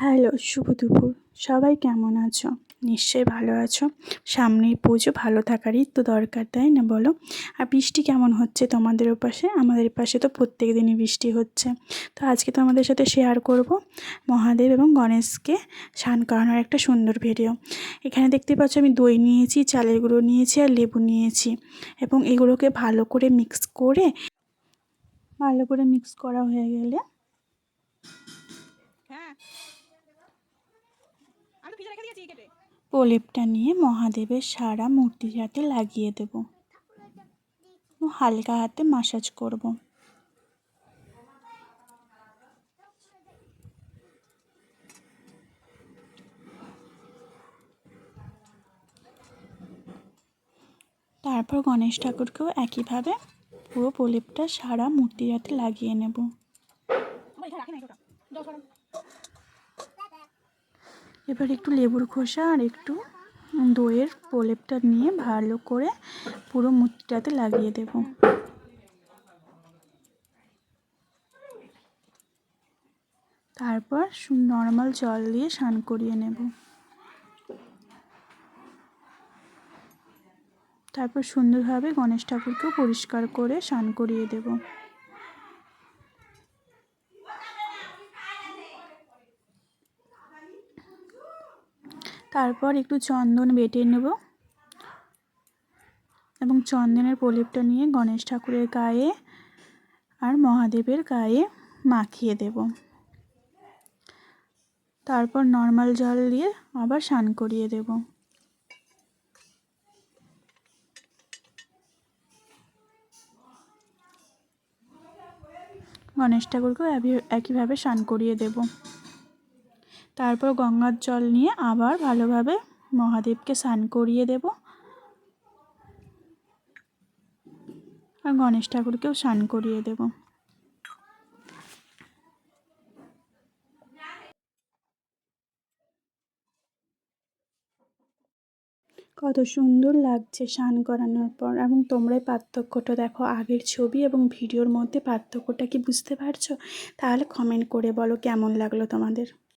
Hello, শুভ দুপুর। সবাই কেমন আছো? নিশ্চয়ই ভালো আছো। সামনেই পুজো, ভালো থাকারই তো দরকার, তাই না বলো? আর বৃষ্টি কেমন হচ্ছে তোমাদের ওপাশে? আমাদের পাশে তো প্রত্যেক দিনই বৃষ্টি হচ্ছে। তো আজকে তোমাদের সাথে শেয়ার করব মহাদেব এবং গণেশকে স্নান করানোর একটা সুন্দর ভিডিও। এখানে দেখতে পাচ্ছ আমি দই নিয়েছি, চালের গুঁড়ো নিয়েছি আর লেবু নিয়েছি, এবং এগুলোকে ভালো করে মিক্স করা হয়ে গেলে প্রলেপটা নিয়ে মহাদেবের সারা মূর্তির হাতে লাগিয়ে দেব ও হালকা হাতে মাসাজ করব। তারপর গণেশ ঠাকুরকেও একইভাবে পুরো প্রলেপটা সারা মূর্তির হাতে লাগিয়ে নেব। এবার একটু লেবুর খোসা আর একটু দইয়ের প্রলেপটা নিয়ে ভালো করে পুরো মূর্তিটাতে লাগিয়ে দেব। তারপর নর্মাল জল দিয়ে স্নান করিয়ে নেব। তারপর সুন্দরভাবে গণেশ ঠাকুরকেও পরিষ্কার করে স্নান করিয়ে দেব। তারপর একটু চন্দন বেটে নেব এবং চন্দনের প্রলেপটা নিয়ে গণেশ ঠাকুরের গায়ে আর মহাদেবের গায়ে মাখিয়ে দেব। তারপর নর্মাল জল দিয়ে আবার স্নান করিয়ে দেব। গণেশ ঠাকুরকেও একইভাবে স্নান করিয়ে দেব। তারপর গঙ্গার জল নিয়ে আবার ভালোভাবে মহাদেবকে স্নান করিয়ে দেব আর গণেশ ঠাকুরকেও স্নান করিয়ে দেব। কত সুন্দর লাগছে স্নান করানোর পর, এবং তোমরাই পার্থক্যটা দেখো, আগের ছবি এবং ভিডিওর মধ্যে পার্থক্যটা কি বুঝতে পারছো? তাহলে কমেন্ট করে বলো কেমন লাগলো তোমাদের।